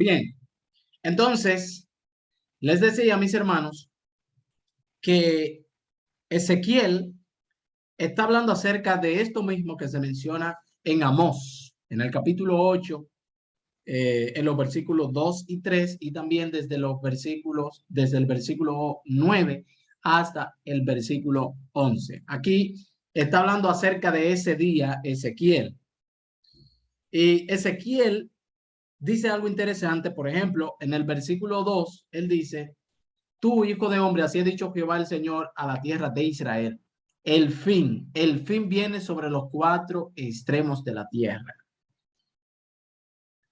Bien, entonces, les decía a mis hermanos que Ezequiel está hablando acerca de esto mismo que se menciona en Amós, en el capítulo 8, en los versículos 2 y 3, y también desde el versículo 9 hasta el versículo 11. Aquí está hablando acerca de ese día Ezequiel. Y Ezequiel dice algo interesante, por ejemplo, en el versículo 2, él dice: tú, hijo de hombre, así ha dicho Jehová el Señor a la tierra de Israel. El fin viene sobre los cuatro extremos de la tierra.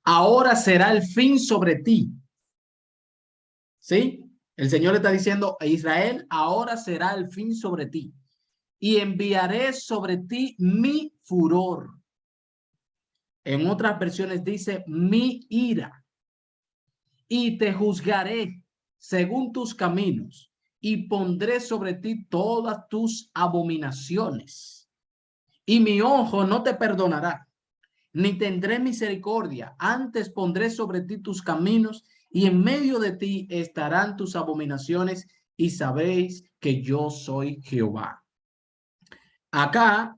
Ahora será el fin sobre ti. ¿Sí? El Señor está diciendo a Israel: ahora será el fin sobre ti. Y enviaré sobre ti mi furor. En otras versiones dice mi ira. Y te juzgaré según tus caminos, y pondré sobre ti todas tus abominaciones. Y mi ojo no te perdonará, ni tendré misericordia. Antes pondré sobre ti tus caminos, y en medio de ti estarán tus abominaciones, y sabréis que yo soy Jehová. Acá,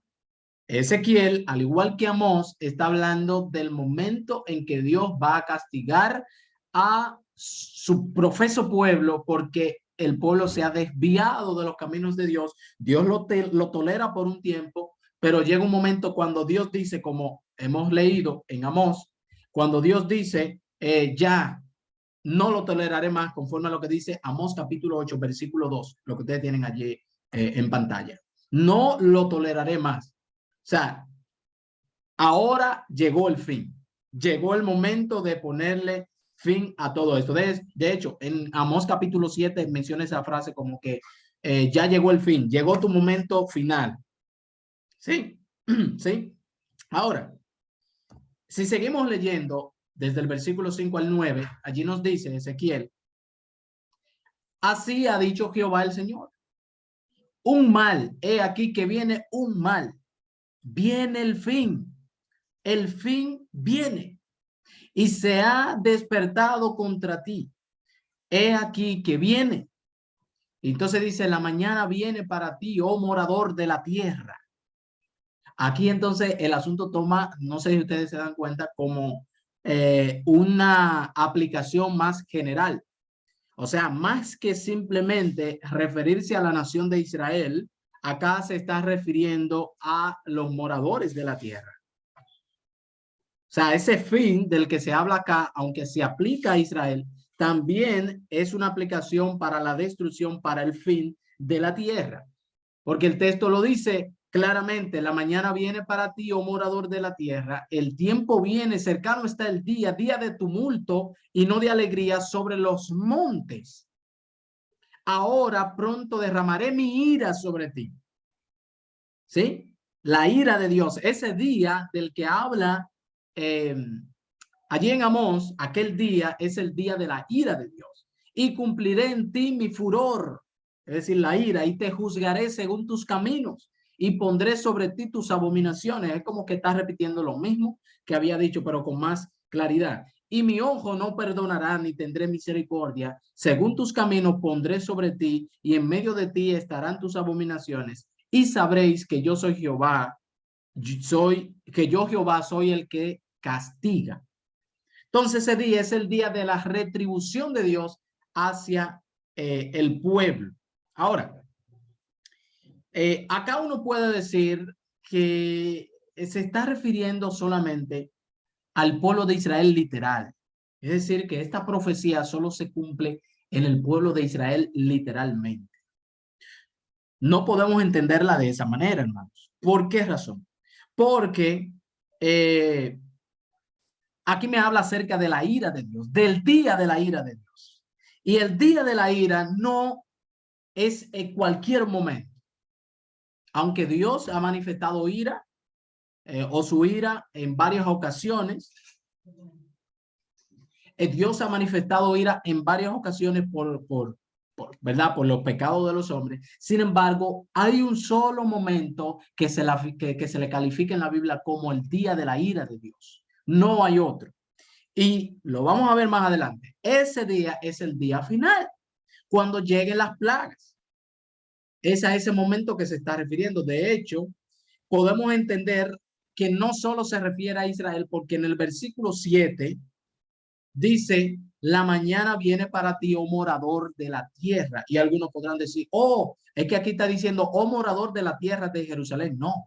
Ezequiel, al igual que Amós, está hablando del momento en que Dios va a castigar a su profeso pueblo porque el pueblo se ha desviado de los caminos de Dios. Dios lo tolera por un tiempo, pero llega un momento cuando Dios dice, como hemos leído en Amós, cuando Dios dice, ya no lo toleraré más, conforme a lo que dice Amós capítulo 8, versículo 2, lo que ustedes tienen allí en pantalla. No lo toleraré más. O sea, ahora llegó el fin. Llegó el momento de ponerle fin a todo esto. De hecho, en Amós capítulo 7 menciona esa frase como que ya llegó el fin, llegó tu momento final. Sí, sí. Ahora, si seguimos leyendo desde el versículo 5 al 9, allí nos dice Ezequiel: así ha dicho Jehová el Señor. Un mal, he aquí que viene un mal. Viene el fin viene y se ha despertado contra ti. He aquí que viene. Entonces dice: la mañana viene para ti, oh morador de la tierra. Aquí entonces el asunto toma, no sé si ustedes se dan cuenta, como una aplicación más general. O sea, más que simplemente referirse a la nación de Israel, acá se está refiriendo a los moradores de la tierra. O sea, ese fin del que se habla acá, aunque se aplica a Israel, también es una aplicación para la destrucción, para el fin de la tierra. Porque el texto lo dice claramente: la mañana viene para ti, oh morador de la tierra, el tiempo viene, cercano está el día, día de tumulto y no de alegría sobre los montes. Ahora pronto derramaré mi ira sobre ti. ¿Sí? La ira de Dios, ese día del que habla allí en Amós, aquel día es el día de la ira de Dios. Y cumpliré en ti mi furor, es decir, la ira, y te juzgaré según tus caminos, y pondré sobre ti tus abominaciones. Es como que está repitiendo lo mismo que había dicho, pero con más claridad. Y mi ojo no perdonará, ni tendré misericordia. Según tus caminos pondré sobre ti, y en medio de ti estarán tus abominaciones. Y sabréis que yo soy Jehová, que yo Jehová soy el que castiga. Entonces ese día es el día de la retribución de Dios hacia el pueblo. Ahora, acá uno puede decir que se está refiriendo solamente al pueblo de Israel literal. Es decir, que esta profecía solo se cumple en el pueblo de Israel literalmente. No podemos entenderla de esa manera, hermanos. ¿Por qué razón? Porque aquí me habla acerca de la ira de Dios, del día de la ira de Dios. Y el día de la ira no es en cualquier momento. Aunque Dios ha manifestado ira o su ira en varias ocasiones, Dios ha manifestado ira en varias ocasiones ¿verdad? Por los pecados de los hombres. Sin embargo, hay un solo momento que se le califica en la Biblia como el día de la ira de Dios. No hay otro. Y lo vamos a ver más adelante. Ese día es el día final, cuando lleguen las plagas. Es a ese momento que se está refiriendo. De hecho, podemos entender que no solo se refiere a Israel, porque en el versículo 7 dice, la mañana viene para ti, oh morador de la tierra. Y algunos podrán decir, oh, es que aquí está diciendo, oh morador de la tierra de Jerusalén. No,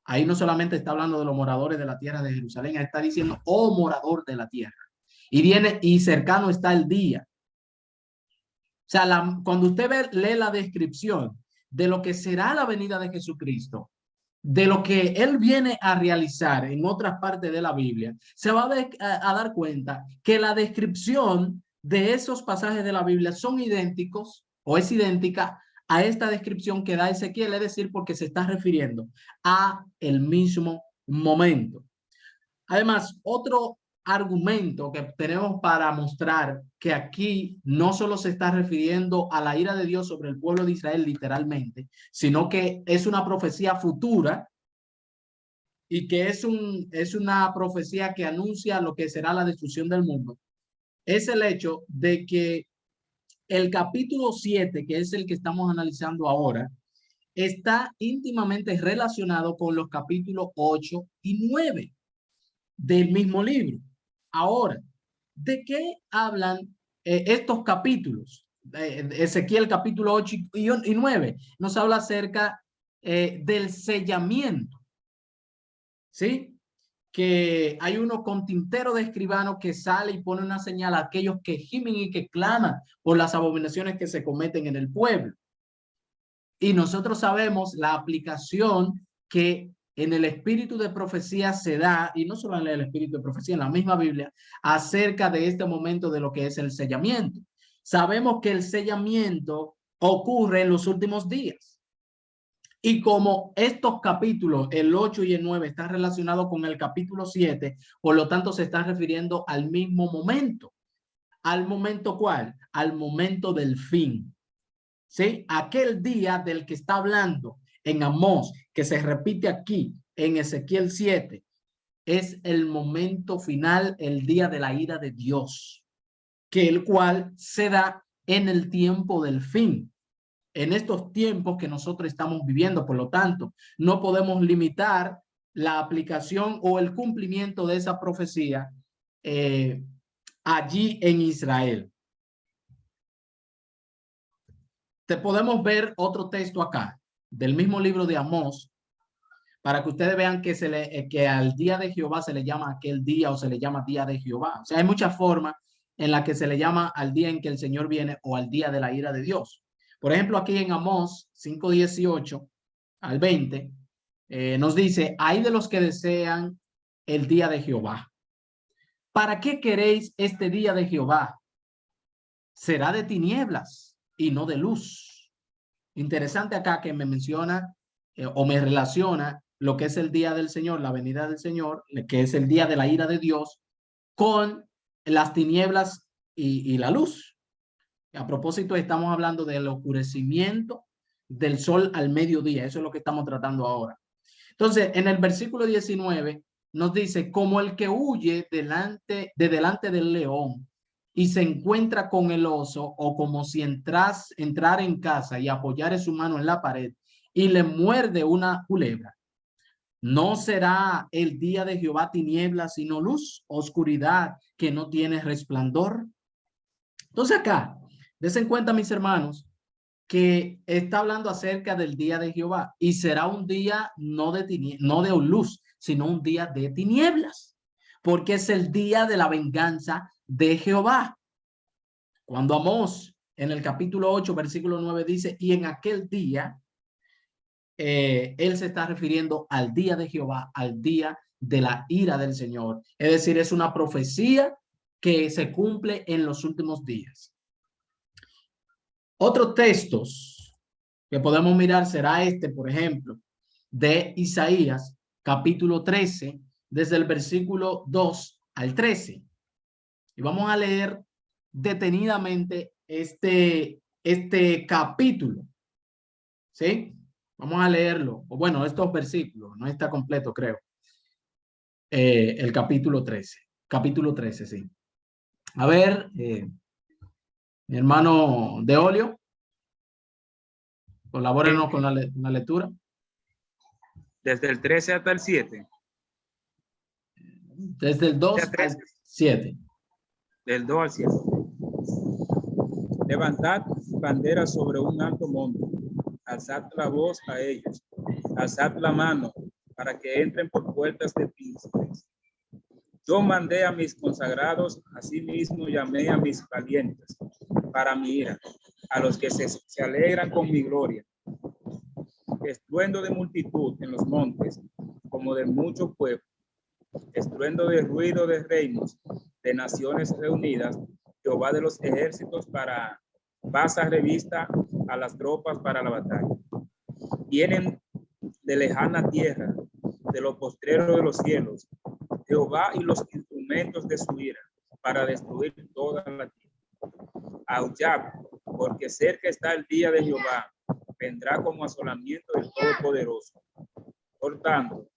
ahí no solamente está hablando de los moradores de la tierra de Jerusalén, ahí está diciendo, oh morador de la tierra. Y viene, y cercano está el día. O sea, cuando usted lee la descripción de lo que será la venida de Jesucristo, de lo que él viene a realizar en otras partes de la Biblia, se va a dar cuenta que la descripción de esos pasajes de la Biblia son idénticos o es idéntica a esta descripción que da Ezequiel, es decir, porque se está refiriendo a el mismo momento. Además, otro argumento que tenemos para mostrar que aquí no solo se está refiriendo a la ira de Dios sobre el pueblo de Israel literalmente, sino que es una profecía futura y que es una profecía que anuncia lo que será la destrucción del mundo, es el hecho de que el capítulo 7, que es el que estamos analizando ahora, está íntimamente relacionado con los capítulos 8 y 9 del mismo libro. Ahora, ¿de qué hablan estos capítulos? Ezequiel capítulo 8 y 9 nos habla acerca del sellamiento, ¿sí? Que hay uno con tintero de escribano que sale y pone una señal a aquellos que gimen y que claman por las abominaciones que se cometen en el pueblo. Y nosotros sabemos la aplicación que en el espíritu de profecía se da, y no solo en el espíritu de profecía, en la misma Biblia, acerca de este momento de lo que es el sellamiento. Sabemos que el sellamiento ocurre en los últimos días. Y como estos capítulos, el 8 y el 9, están relacionados con el capítulo 7, por lo tanto se está refiriendo al mismo momento. ¿Al momento cuál? Al momento del fin. ¿Sí? Aquel día del que está hablando en Amós, que se repite aquí en Ezequiel 7, es el momento final, el día de la ira de Dios, que el cual se da en el tiempo del fin, en estos tiempos que nosotros estamos viviendo. Por lo tanto, no podemos limitar la aplicación o el cumplimiento de esa profecía allí en Israel. Te podemos ver otro texto acá, del mismo libro de Amós, para que ustedes vean que al día de Jehová se le llama aquel día o se le llama día de Jehová. O sea, hay muchas formas en las que se le llama al día en que el Señor viene o al día de la ira de Dios. Por ejemplo, aquí en Amós 5:18 al 20, nos dice, hay de los que desean el día de Jehová. ¿Para qué queréis este día de Jehová? Será de tinieblas y no de luz. Interesante acá que me menciona o me relaciona lo que es el día del Señor, la venida del Señor, que es el día de la ira de Dios, con las tinieblas y la luz. A propósito, estamos hablando del oscurecimiento del sol al mediodía. Eso es lo que estamos tratando ahora. Entonces, en el versículo 19 nos dice, como el que huye delante del león y se encuentra con el oso, o como si entrar en casa y apoyar su mano en la pared y le muerde una culebra. No será el día de Jehová tiniebla, sino luz, oscuridad que no tiene resplandor. Entonces acá, des en cuenta, mis hermanos, que está hablando acerca del día de Jehová y será un día no de luz, sino un día de tinieblas, porque es el día de la venganza de Jehová. Cuando Amós en el capítulo 8, versículo 9 dice, y en aquel día, él se está refiriendo al día de Jehová, al día de la ira del Señor. Es decir, es una profecía que se cumple en los últimos días. Otros textos que podemos mirar será este, por ejemplo, de Isaías, capítulo 13, desde el versículo 2 al 13. Y vamos a leer detenidamente este capítulo, ¿sí? Vamos a leerlo, o bueno, estos versículos, no está completo, creo, el capítulo 13. capítulo 13, sí. A ver, mi hermano de Olio, colabórenos con la lectura. Desde el 13 hasta el 7. Desde el 2 al 7. Del 2 al 7. Levantad banderas sobre un alto monte, alzad la voz a ellos, alzad la mano para que entren por puertas de príncipes. Yo mandé a mis consagrados, asimismo llamé a mis valientes para mi ira, a los que se alegran con mi gloria. Estruendo de multitud en los montes, como de mucho pueblo, estruendo de ruido de reinos, de naciones reunidas. Jehová de los ejércitos pasa revista a las tropas para la batalla. Vienen de lejana tierra, de lo postrero de los cielos, Jehová y los instrumentos de su ira, para destruir toda la tierra. Aullad, porque cerca está el día de Jehová, vendrá como asolamiento del Todopoderoso. Por tanto,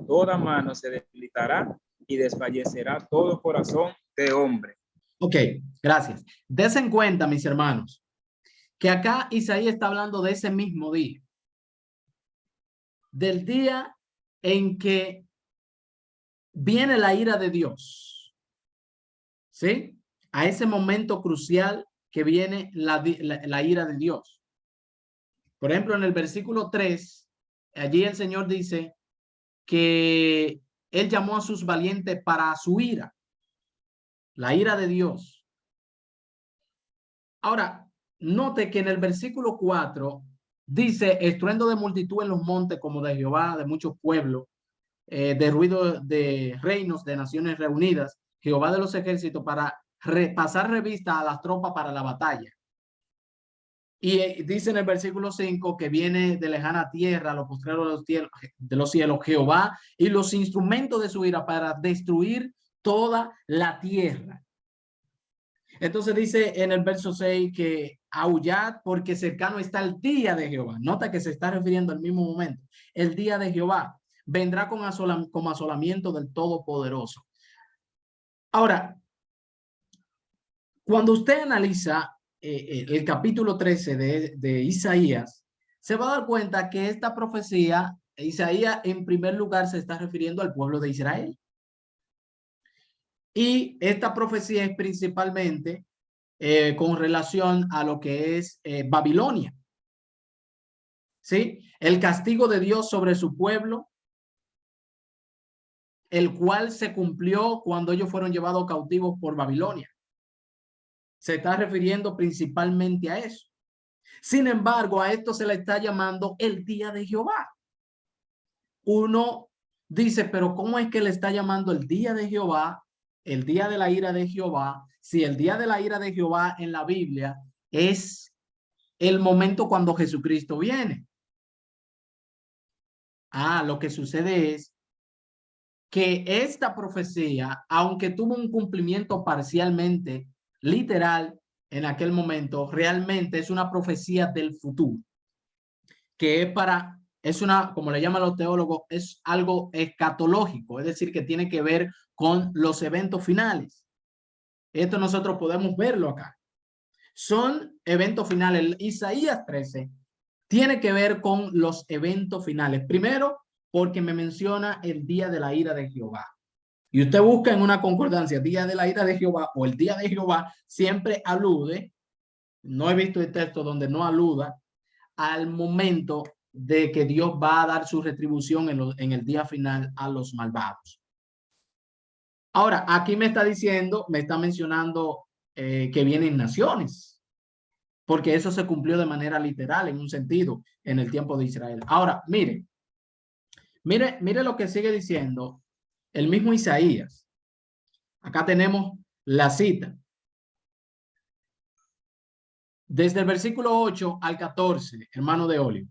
toda mano se debilitará y desfallecerá todo corazón de hombre. Ok, gracias. Desen cuenta, mis hermanos, que acá Isaías está hablando de ese mismo día. Del día en que viene la ira de Dios. ¿Sí? A ese momento crucial que viene la ira de Dios. Por ejemplo, en el versículo 3, allí el Señor dice que Él llamó a sus valientes para su ira. La ira de Dios. Ahora, note que en el versículo 4 dice, estruendo de multitud en los montes como de Jehová, de muchos pueblos, de ruido de reinos, de naciones reunidas, Jehová de los ejércitos, para pasar revista a las tropas para la batalla. Y dice en el versículo 5 que viene de lejana tierra, lo postrero de los cielos, Jehová y los instrumentos de su ira para destruir toda la tierra. Entonces dice en el verso 6 que aullad porque cercano está el día de Jehová. Nota que se está refiriendo al mismo momento. El día de Jehová vendrá con asolamiento del Todopoderoso. Ahora, cuando usted analiza el capítulo 13 de Isaías, se va a dar cuenta que esta profecía, Isaías en primer lugar se está refiriendo al pueblo de Israel. Y esta profecía es principalmente con relación a lo que es Babilonia. ¿Sí? El castigo de Dios sobre su pueblo, el cual se cumplió cuando ellos fueron llevados cautivos por Babilonia. Se está refiriendo principalmente a eso. Sin embargo, a esto se le está llamando el día de Jehová. Uno dice, pero ¿cómo es que le está llamando el día de Jehová, el día de la ira de Jehová, si el día de la ira de Jehová en la Biblia es el momento cuando Jesucristo viene? Lo que sucede es que esta profecía, aunque tuvo un cumplimiento parcialmente literal en aquel momento, realmente es una profecía del futuro, que es una, como le llaman los teólogos, es algo escatológico, es decir, que tiene que ver con los eventos finales. Esto nosotros podemos verlo acá. Son eventos finales. Isaías 13 tiene que ver con los eventos finales. Primero, porque me menciona el día de la ira de Jehová. Y usted busca en una concordancia, día de la ira de Jehová o el día de Jehová, siempre alude, no he visto el texto donde no aluda al momento de que Dios va a dar su retribución en el día final a los malvados. Ahora, aquí me está diciendo, me está mencionando que vienen naciones, porque eso se cumplió de manera literal en un sentido en el tiempo de Israel. Ahora, mire lo que sigue diciendo el mismo Isaías. Acá tenemos la cita. Desde el versículo 8 al 14, hermano de Olio.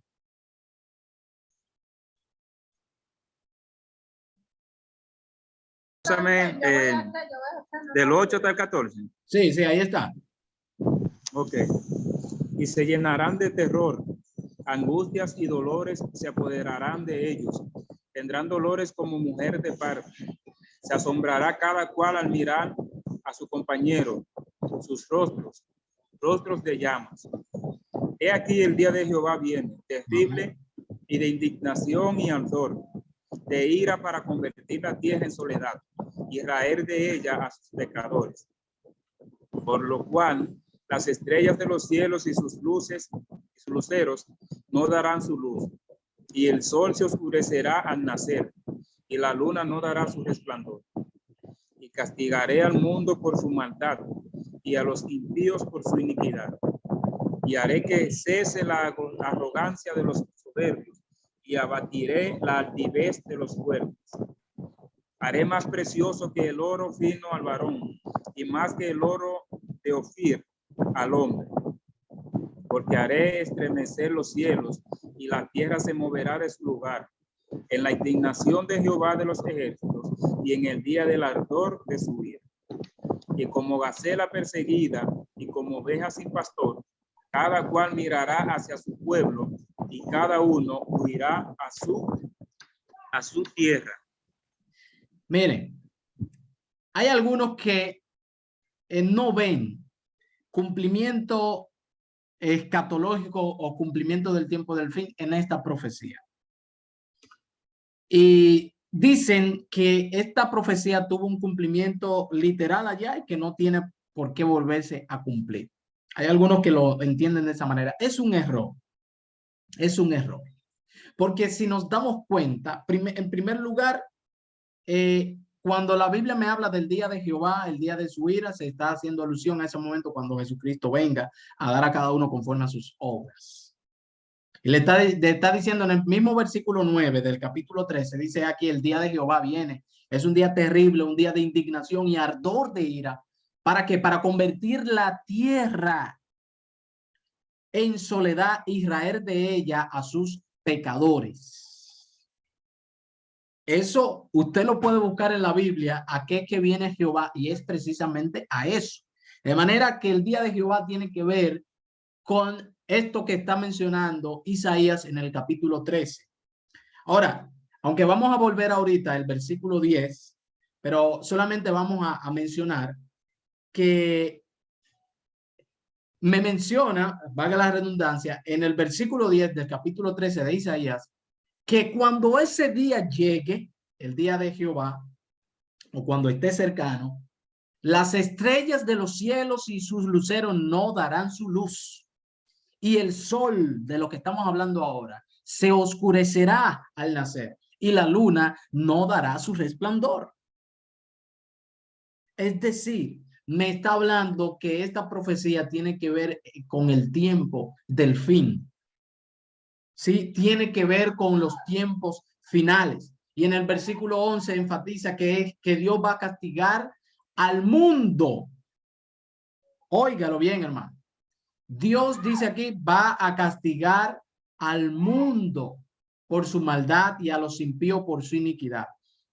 Del 8 hasta el 14. Sí, sí, ahí está. Ok. Y se llenarán de terror, angustias y dolores se apoderarán de ellos. Tendrán dolores como mujer de parto. Se asombrará cada cual al mirar a su compañero, sus rostros, rostros de llamas. He aquí el día de Jehová viene, terrible y de indignación y ardor, de ira para convertir la tierra en soledad y raer de ella a sus pecadores. Por lo cual las estrellas de los cielos y sus luces y sus luceros no darán su luz, y el sol se oscurecerá al nacer, y la luna no dará su resplandor. Y castigaré al mundo por su maldad, y a los impíos por su iniquidad. Y haré que cese la arrogancia de los soberbios, y abatiré la altivez de los fuertes. Haré más precioso que el oro fino al varón, y más que el oro de Ofir al hombre. Porque haré estremecer los cielos, y la tierra se moverá de su lugar, en la indignación de Jehová de los ejércitos, y en el día del ardor de su ira. Y como gacela perseguida, y como oveja sin pastor, cada cual mirará hacia su pueblo, y cada uno huirá a su tierra. Miren, hay algunos que no ven cumplimiento escatológico o cumplimiento del tiempo del fin en esta profecía. Y dicen que esta profecía tuvo un cumplimiento literal allá y que no tiene por qué volverse a cumplir. Hay algunos que lo entienden de esa manera. Es un error. Es un error. Porque si nos damos cuenta, en primer lugar, cuando la Biblia me habla del día de Jehová, el día de su ira, se está haciendo alusión a ese momento cuando Jesucristo venga a dar a cada uno conforme a sus obras. Y le está diciendo en el mismo versículo 9 del capítulo 13, dice aquí, el día de Jehová viene. Es un día terrible, un día de indignación y ardor de ira. ¿Para qué? Para convertir la tierra en soledad y raer de ella a sus pecadores. Eso usted lo puede buscar en la Biblia, a qué que viene Jehová, y es precisamente a eso. De manera que el día de Jehová tiene que ver con esto que está mencionando Isaías en el capítulo 13. Ahora, aunque vamos a volver ahorita al versículo 10, pero solamente vamos a mencionar que me menciona, valga la redundancia, en el versículo 10 del capítulo 13 de Isaías, que cuando ese día llegue, el día de Jehová, o cuando esté cercano, las estrellas de los cielos y sus luceros no darán su luz, y el sol, de lo que estamos hablando ahora, se oscurecerá al nacer, y la luna no dará su resplandor. Es decir, me está hablando que esta profecía tiene que ver con el tiempo del fin. Sí, tiene que ver con los tiempos finales. Y en el versículo 11 enfatiza que Dios va a castigar al mundo. Óigalo bien, hermano. Dios dice aquí, va a castigar al mundo por su maldad y a los impíos por su iniquidad.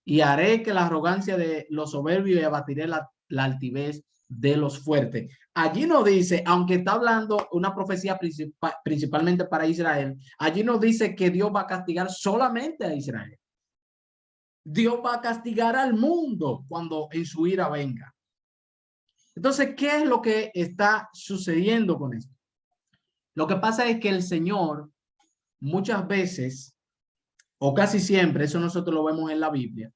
Y haré que la arrogancia de los soberbios y abatiré la altivez de los fuertes. Allí no dice, aunque está hablando una profecía principalmente para Israel, allí no dice que Dios va a castigar solamente a Israel. Dios va a castigar al mundo cuando en su ira venga. Entonces, ¿qué es lo que está sucediendo con esto? Lo que pasa es que el Señor muchas veces, o casi siempre, eso nosotros lo vemos en la Biblia,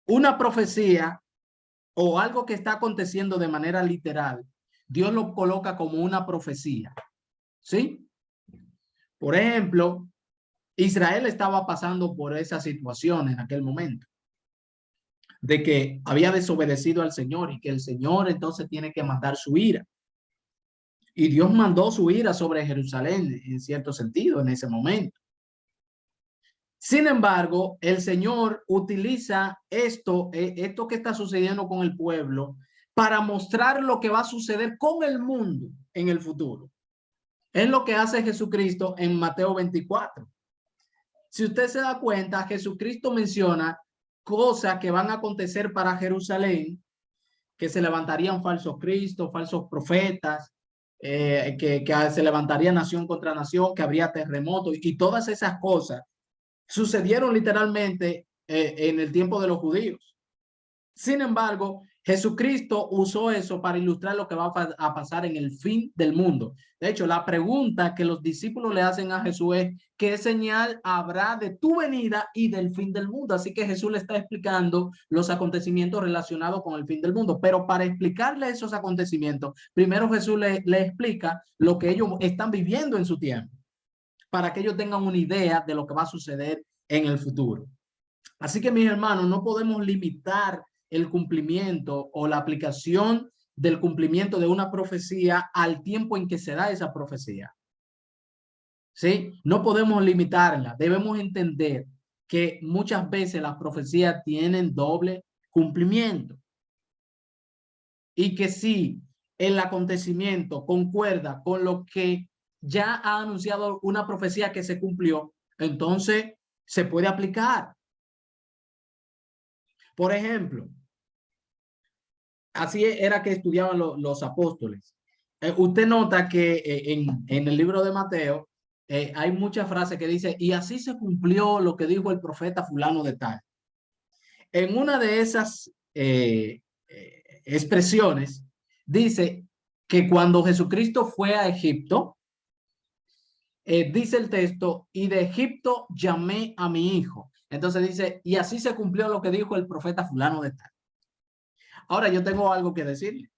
una profecía o algo que está aconteciendo de manera literal, Dios lo coloca como una profecía, ¿sí? Por ejemplo, Israel estaba pasando por esa situación en aquel momento, de que había desobedecido al Señor y que el Señor entonces tiene que mandar su ira. Y Dios mandó su ira sobre Jerusalén en cierto sentido en ese momento. Sin embargo, el Señor utiliza esto que está sucediendo con el pueblo para mostrar lo que va a suceder con el mundo en el futuro. Es lo que hace Jesucristo en Mateo 24. Si usted se da cuenta, Jesucristo menciona cosas que van a acontecer para Jerusalén, que se levantarían falsos cristos, falsos profetas, que se levantaría nación contra nación, que habría terremotos y todas esas cosas sucedieron literalmente en el tiempo de los judíos. Sin embargo, Jesucristo usó eso para ilustrar lo que va a pasar en el fin del mundo. De hecho, la pregunta que los discípulos le hacen a Jesús es: ¿qué señal habrá de tu venida y del fin del mundo? Así que Jesús le está explicando los acontecimientos relacionados con el fin del mundo. Pero para explicarle esos acontecimientos, primero Jesús le explica lo que ellos están viviendo en su tiempo, para que ellos tengan una idea de lo que va a suceder en el futuro. Así que, mis hermanos, no podemos limitar el cumplimiento o la aplicación del cumplimiento de una profecía al tiempo en que se da esa profecía. ¿Sí? No podemos limitarla. Debemos entender que muchas veces las profecías tienen doble cumplimiento. Y que si el acontecimiento concuerda con lo que ya ha anunciado una profecía que se cumplió, entonces se puede aplicar. Por ejemplo, así era que estudiaban los apóstoles. Usted nota que en el libro de Mateo hay muchas frases que dice: y así se cumplió lo que dijo el profeta fulano de tal. En una de esas expresiones dice que cuando Jesucristo fue a Egipto, dice el texto: y de Egipto llamé a mi hijo. Entonces dice: y así se cumplió lo que dijo el profeta fulano de tal. Ahora yo tengo algo que decirle.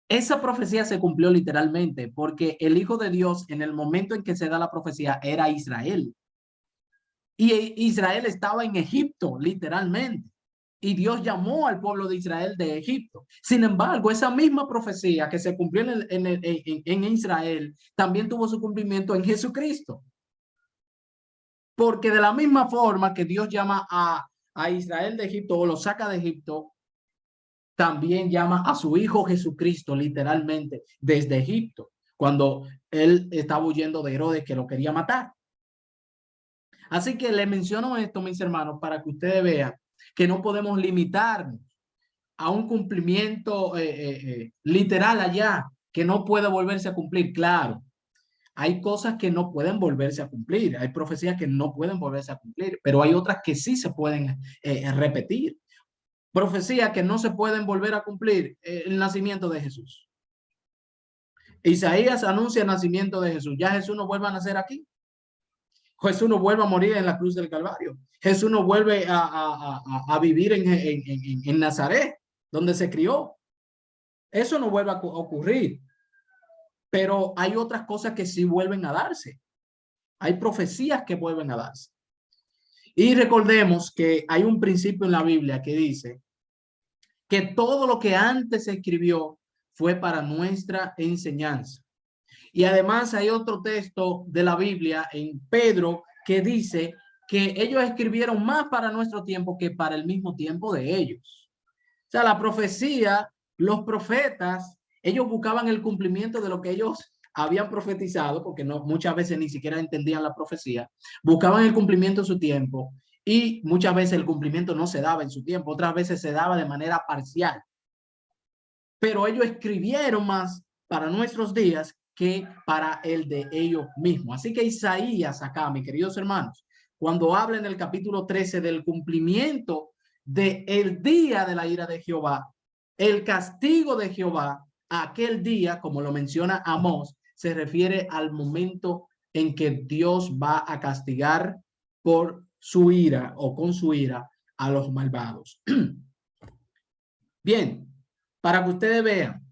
Esa profecía se cumplió literalmente, porque el Hijo de Dios, en el momento en que se da la profecía, era Israel. Y Israel estaba en Egipto, literalmente. Y Dios llamó al pueblo de Israel de Egipto. Sin embargo, esa misma profecía que se cumplió en Israel, también tuvo su cumplimiento en Jesucristo. Porque de la misma forma que Dios llama a Israel de Egipto o lo saca de Egipto, también llama a su hijo Jesucristo literalmente desde Egipto, cuando él estaba huyendo de Herodes, que lo quería matar. Así que le menciono esto, mis hermanos, para que ustedes vean que no podemos limitarnos a un cumplimiento literal allá, que no puede volverse a cumplir. Claro, hay cosas que no pueden volverse a cumplir, hay profecías que no pueden volverse a cumplir, pero hay otras que sí se pueden repetir. Profecías que no se pueden volver a cumplir: el nacimiento de Jesús. Isaías anuncia el nacimiento de Jesús. Ya Jesús no vuelve a nacer aquí. Jesús no vuelve a morir en la cruz del Calvario. Jesús no vuelve a vivir en Nazaret, donde se crió. Eso no vuelve a ocurrir. Pero hay otras cosas que sí vuelven a darse. Hay profecías que vuelven a darse. Y recordemos que hay un principio en la Biblia que dice que todo lo que antes se escribió fue para nuestra enseñanza. Y además hay otro texto de la Biblia en Pedro que dice que ellos escribieron más para nuestro tiempo que para el mismo tiempo de ellos. O sea, la profecía, los profetas, ellos buscaban el cumplimiento de lo que ellos habían profetizado, porque no, muchas veces ni siquiera entendían la profecía, buscaban el cumplimiento en su tiempo, y muchas veces el cumplimiento no se daba en su tiempo, otras veces se daba de manera parcial. Pero ellos escribieron más para nuestros días que para el de ellos mismos. Así que Isaías acá, mis queridos hermanos, cuando habla en el capítulo 13 del cumplimiento del día de la ira de Jehová, el castigo de Jehová, aquel día, como lo menciona Amós, se refiere al momento en que Dios va a castigar por su ira o con su ira a los malvados. Bien, para que ustedes vean,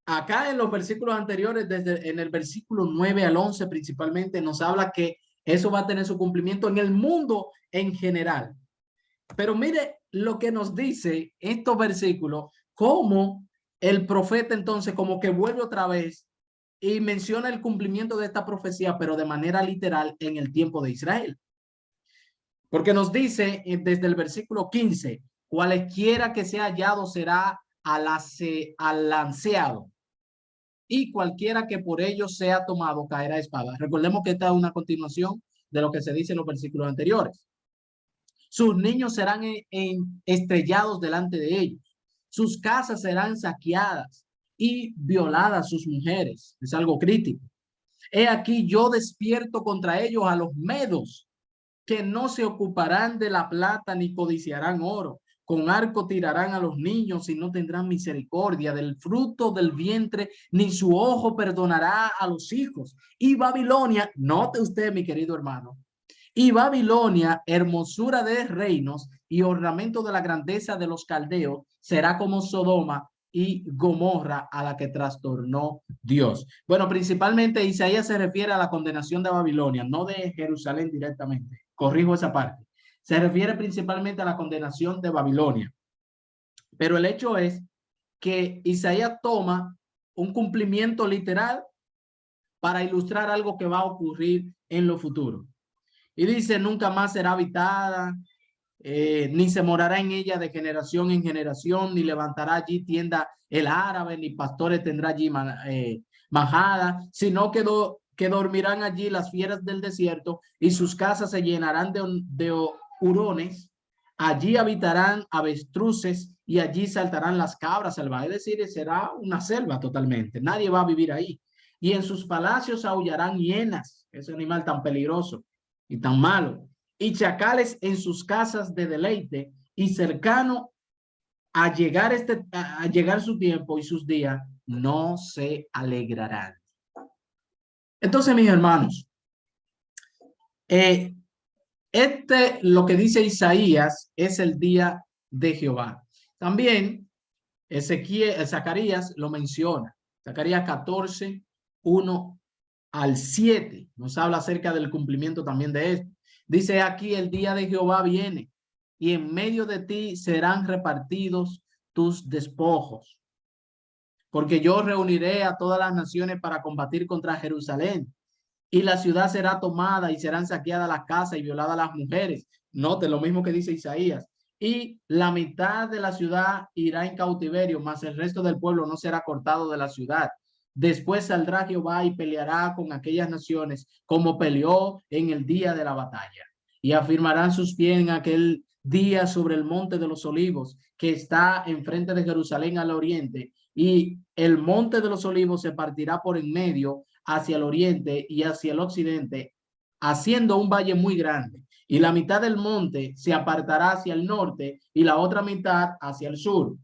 acá en los versículos anteriores, desde en el versículo 9 al 11 principalmente, nos habla que eso va a tener su cumplimiento en el mundo en general. Pero mire lo que nos dice estos versículos, cómo el profeta entonces como que vuelve otra vez y menciona el cumplimiento de esta profecía, pero de manera literal en el tiempo de Israel. Porque nos dice desde el versículo 15, cualesquiera que sea hallado será alanceado, y cualquiera que por ello sea tomado caerá a espada. Recordemos que esta es una continuación de lo que se dice en los versículos anteriores. Sus niños serán estrellados delante de ellos. Sus casas serán saqueadas y violadas sus mujeres. Es algo crítico. He aquí yo despierto contra ellos a los medos que no se ocuparán de la plata ni codiciarán oro. Con arco tirarán a los niños y no tendrán misericordia del fruto del vientre, ni su ojo perdonará a los hijos. Y Babilonia, note usted, mi querido hermano, y Babilonia, hermosura de reinos y ornamento de la grandeza de los caldeos, será como Sodoma y Gomorra, a la que trastornó Dios. Bueno, principalmente Isaías se refiere a la condenación de Babilonia, no de Jerusalén directamente. Corrijo esa parte. Se refiere principalmente a la condenación de Babilonia. Pero el hecho es que Isaías toma un cumplimiento literal para ilustrar algo que va a ocurrir en lo futuro. Y dice, nunca más será habitada, ni se morará en ella de generación en generación, ni levantará allí tienda el árabe, ni pastores tendrá allí majada, sino que dormirán allí las fieras del desierto, y sus casas se llenarán de hurones. Allí habitarán avestruces, y allí saltarán las cabras salvajes. Es decir, será una selva totalmente. Nadie va a vivir ahí. Y en sus palacios aullarán hienas, ese animal tan peligroso y tan malo, y chacales en sus casas de deleite, y cercano a llegar su tiempo y sus días, no se alegrarán. Entonces, mis hermanos, lo que dice Isaías es el día de Jehová. También Zacarías lo menciona. Zacarías 14, 1 al 7 nos habla acerca del cumplimiento también de esto. Dice aquí, el día de Jehová viene, y en medio de ti serán repartidos tus despojos. Porque yo reuniré a todas las naciones para combatir contra Jerusalén, y la ciudad será tomada y serán saqueadas las casas y violadas las mujeres. Note lo mismo que dice Isaías. Y la mitad de la ciudad irá en cautiverio, mas el resto del pueblo no será cortado de la ciudad. Después saldrá Jehová y peleará con aquellas naciones como peleó en el día de la batalla. Y afirmarán sus pies en aquel día sobre el monte de los olivos, que está enfrente de Jerusalén al oriente. Y el monte de los olivos se partirá por en medio hacia el oriente y hacia el occidente, haciendo un valle muy grande. Y la mitad del monte se apartará hacia el norte y la otra mitad hacia el sur.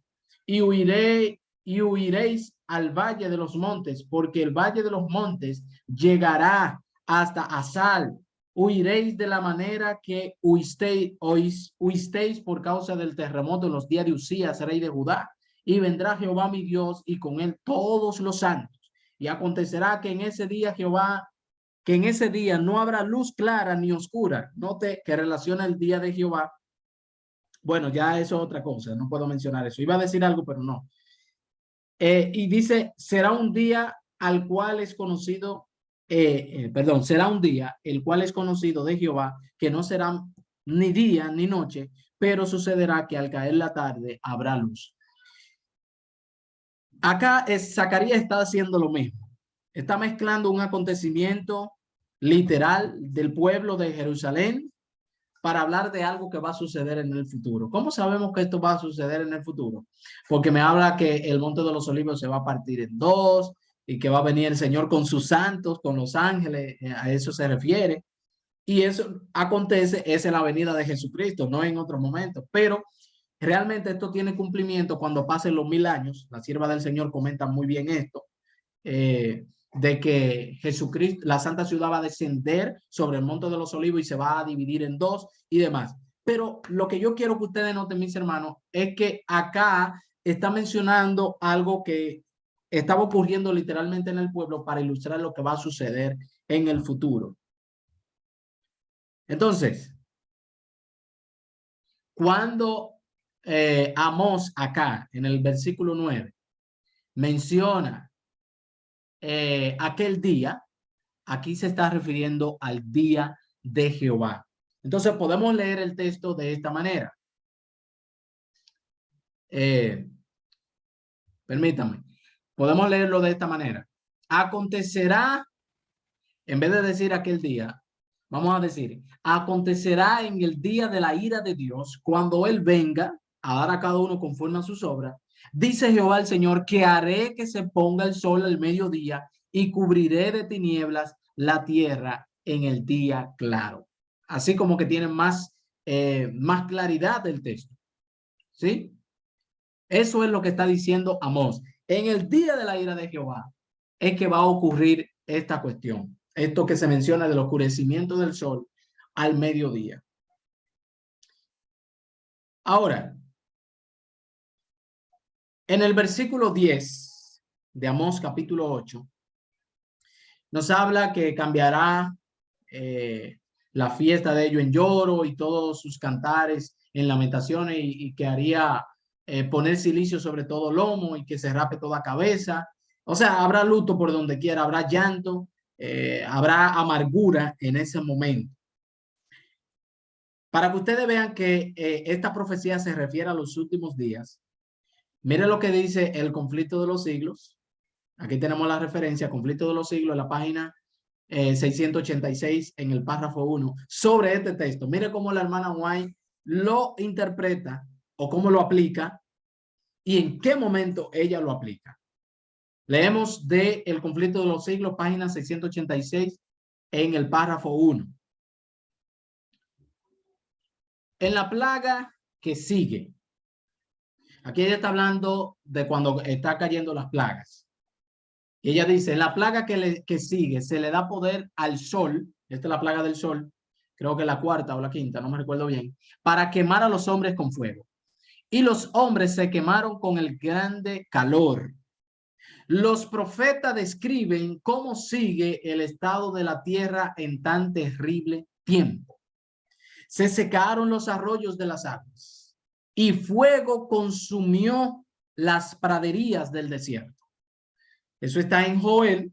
Y huiréis al valle de los montes, porque el valle de los montes llegará hasta Asal. Huiréis de la manera que huisteis por causa del terremoto en los días de Usías, rey de Judá. Y vendrá Jehová mi Dios, y con él todos los santos. Y acontecerá que en ese día no habrá luz clara ni oscura. Note que relaciona el día de Jehová. Bueno, ya eso es otra cosa, no puedo mencionar eso. Iba a decir algo, pero no. Y dice, será un día al cual es conocido, será un día el cual es conocido de Jehová, que no será ni día ni noche, pero sucederá que al caer la tarde habrá luz. Acá Zacarías está haciendo lo mismo. Está mezclando un acontecimiento literal del pueblo de Jerusalén para hablar de algo que va a suceder en el futuro. ¿Cómo sabemos que esto va a suceder en el futuro? Porque me habla que el monte de los olivos se va a partir en dos y que va a venir el Señor con sus santos, con los ángeles, a eso se refiere. Y eso acontece, es en la venida de Jesucristo, no en otro momento. Pero realmente esto tiene cumplimiento cuando pasen los 1000 años. La sierva del Señor comenta muy bien esto, de que Jesucristo, la Santa Ciudad va a descender sobre el monte de los olivos y se va a dividir en dos y demás. Pero lo que yo quiero que ustedes noten, mis hermanos, es que acá está mencionando algo que estaba ocurriendo literalmente en el pueblo para ilustrar lo que va a suceder en el futuro. Entonces, cuando Amós acá en el versículo 9 menciona aquel día, aquí se está refiriendo al día de Jehová. Entonces podemos leer el texto de esta manera. Permítame. Podemos leerlo de esta manera. Acontecerá, en vez de decir aquel día, vamos a decir, acontecerá en el día de la ira de Dios, cuando Él venga a dar a cada uno conforme a sus obras. Dice Jehová el Señor, que haré que se ponga el sol al mediodía y cubriré de tinieblas la tierra en el día claro. así como que tienen más claridad del texto. ¿Sí? Eso es lo que está diciendo Amós. En el día de la ira de Jehová es que va a ocurrir esta cuestión. Esto que se menciona del oscurecimiento del sol al mediodía. Ahora, en el versículo 10 de Amós capítulo 8, nos habla que cambiará la fiesta de ellos en lloro y todos sus cantares en lamentaciones y que haría poner silicio sobre todo lomo y que se rape toda cabeza. O sea, habrá luto por donde quiera, habrá llanto, habrá amargura en ese momento. Para que ustedes vean que esta profecía se refiere a los últimos días, miren lo que dice el conflicto de los siglos. Aquí tenemos la referencia, conflicto de los siglos, en la página 686 en el párrafo 1 sobre este texto. Mire cómo la hermana White lo interpreta o cómo lo aplica y en qué momento ella lo aplica. Leemos de El conflicto de los siglos, página 686 en el párrafo 1. En la plaga que sigue. Aquí ella está hablando de cuando está cayendo las plagas. Y ella dice, la plaga que sigue se le da poder al sol, esta es la plaga del sol, creo que la cuarta o la quinta, no me recuerdo bien, para quemar a los hombres con fuego. Y los hombres se quemaron con el grande calor. Los profetas describen cómo sigue el estado de la tierra en tan terrible tiempo. Se secaron los arroyos de las aguas y fuego consumió las praderías del desierto. Eso está en Joel,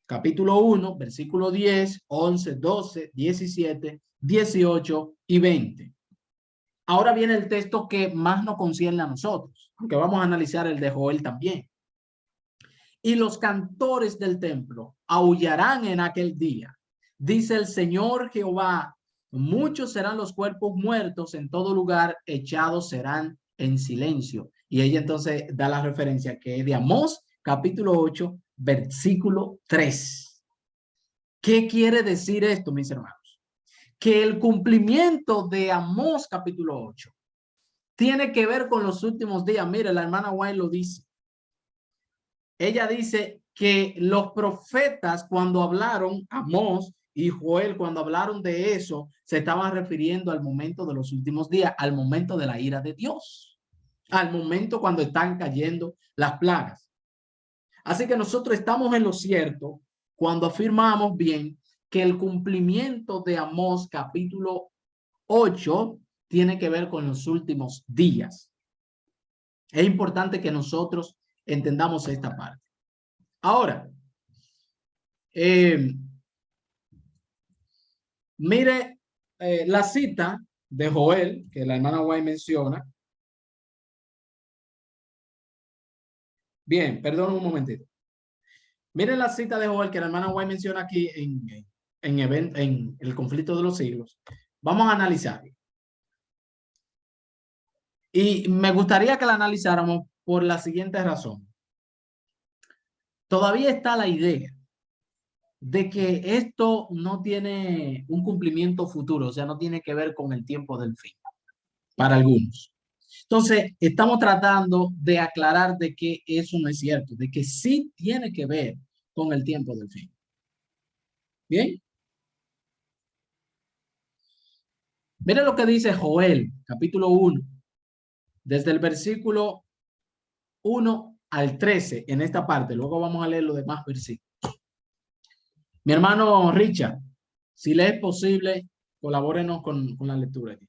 capítulo 1, versículo 10, 11, 12, 17, 18 y 20. Ahora viene el texto que más nos concierne a nosotros, aunque vamos a analizar el de Joel también. Y los cantores del templo aullarán en aquel día. Dice el Señor Jehová, muchos serán los cuerpos muertos en todo lugar, echados serán en silencio. Y ella entonces da la referencia que es de Amós, capítulo 8, versículo 3. ¿Qué quiere decir esto, mis hermanos? Que el cumplimiento de Amós, capítulo 8, tiene que ver con los últimos días. Mire, la hermana White lo dice. Ella dice que los profetas cuando hablaron, Amós y Joel, cuando hablaron de eso, se estaban refiriendo al momento de los últimos días, al momento de la ira de Dios, al momento cuando están cayendo las plagas. Así que nosotros estamos en lo cierto cuando afirmamos bien que el cumplimiento de Amós capítulo 8 tiene que ver con los últimos días. Es importante que nosotros entendamos esta parte. Ahora, mire la cita de Joel, que la hermana White menciona. Bien, perdón un momentito. Miren la cita de Joel que la hermana White menciona aquí en el conflicto de los siglos. Vamos a analizar. Y me gustaría que la analizáramos por la siguiente razón. Todavía está la idea de que esto no tiene un cumplimiento futuro, o sea, no tiene que ver con el tiempo del fin, para algunos. Entonces, estamos tratando de aclarar de que eso no es cierto, de que sí tiene que ver con el tiempo del fin. ¿Bien? Miren lo que dice Joel, capítulo 1, desde el versículo 1 al 13 en esta parte. Luego vamos a leer los demás versículos. Mi hermano Richard, si le es posible, colabórenos con la lectura aquí.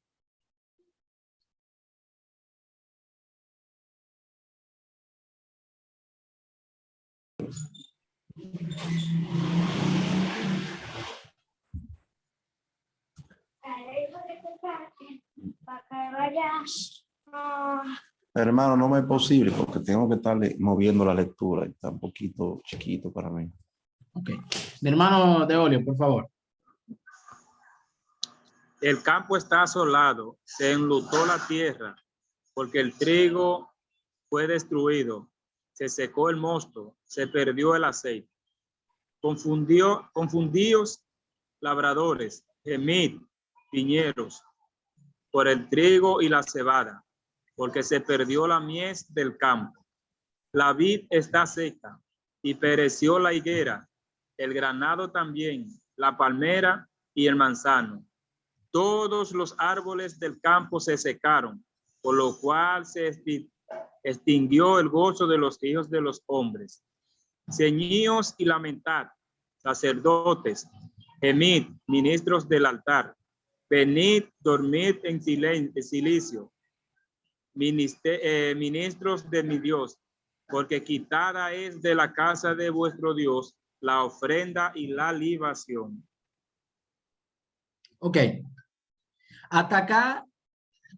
Hermano, no me es posible porque tengo que estar moviendo la lectura. Está un poquito chiquito para mí. Ok. Mi hermano Deolio, por favor. El campo está asolado, se enlutó la tierra, porque el trigo fue destruido, se secó el mosto, se perdió el aceite. Confundíos labradores, gemid, viñeros, por el trigo y la cebada, porque se perdió la mies del campo. La vid está seca y pereció la higuera, el granado también, la palmera y el manzano. Todos los árboles del campo se secaron, por lo cual se extinguió el gozo de los hijos de los hombres. Ceñíos y lamentad, sacerdotes, gemid, ministros del altar. Venid, dormid en silicio, ministros de mi Dios, porque quitada es de la casa de vuestro Dios la ofrenda y la libación. Ok. Hasta acá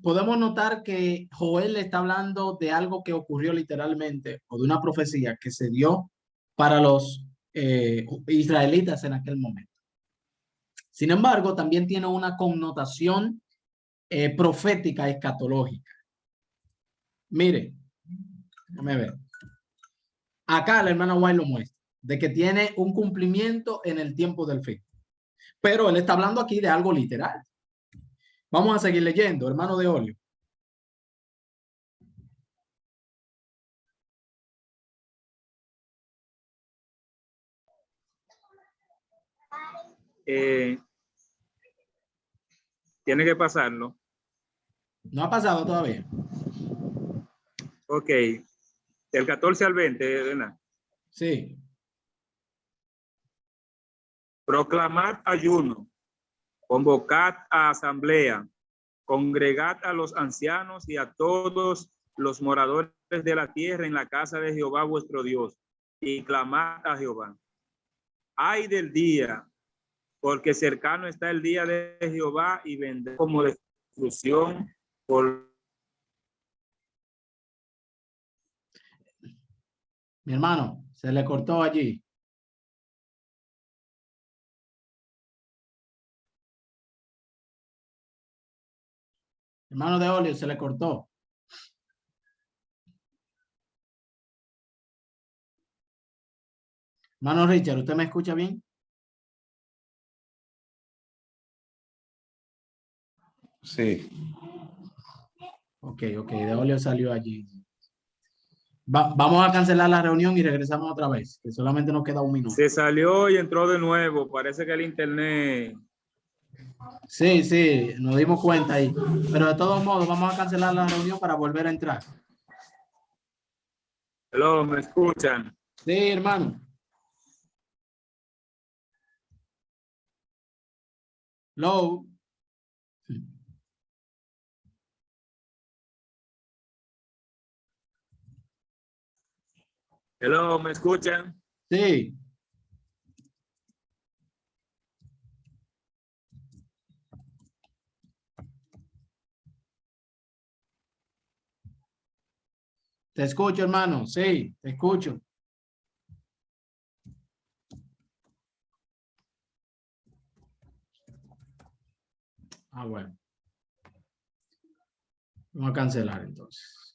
podemos notar que Joel le está hablando de algo que ocurrió literalmente o de una profecía que se dio para los israelitas en aquel momento. Sin embargo, también tiene una connotación profética escatológica. Mire, déjame ver. Acá la hermana White lo muestra, de que tiene un cumplimiento en el tiempo del fin. Pero él está hablando aquí de algo literal. Vamos a seguir leyendo, hermano de Olio. Tiene que pasarlo. No ha pasado todavía. Ok. Del 14 al 20, ¿verdad? Sí. Proclamad ayuno, convocad a asamblea, congregad a los ancianos y a todos los moradores de la tierra en la casa de Jehová vuestro Dios, y clamad a Jehová. Ay del día, porque cercano está el día de Jehová y vendrá como destrucción por... Mi hermano, se le cortó allí. Hermano de Olio, se le cortó. Hermano Richard, ¿usted me escucha bien? Sí. Ok, de Olio salió allí. Vamos a cancelar la reunión y regresamos otra vez, que solamente nos queda un minuto. Se salió y entró de nuevo. Parece que el internet... Sí, nos dimos cuenta ahí. Pero de todos modos, vamos a cancelar la reunión para volver a entrar. Hello, ¿me escuchan? Sí, hermano. Hello. Hello, ¿me escuchan? Sí. Te escucho, hermano. Sí, te escucho. Bueno. Vamos a cancelar entonces.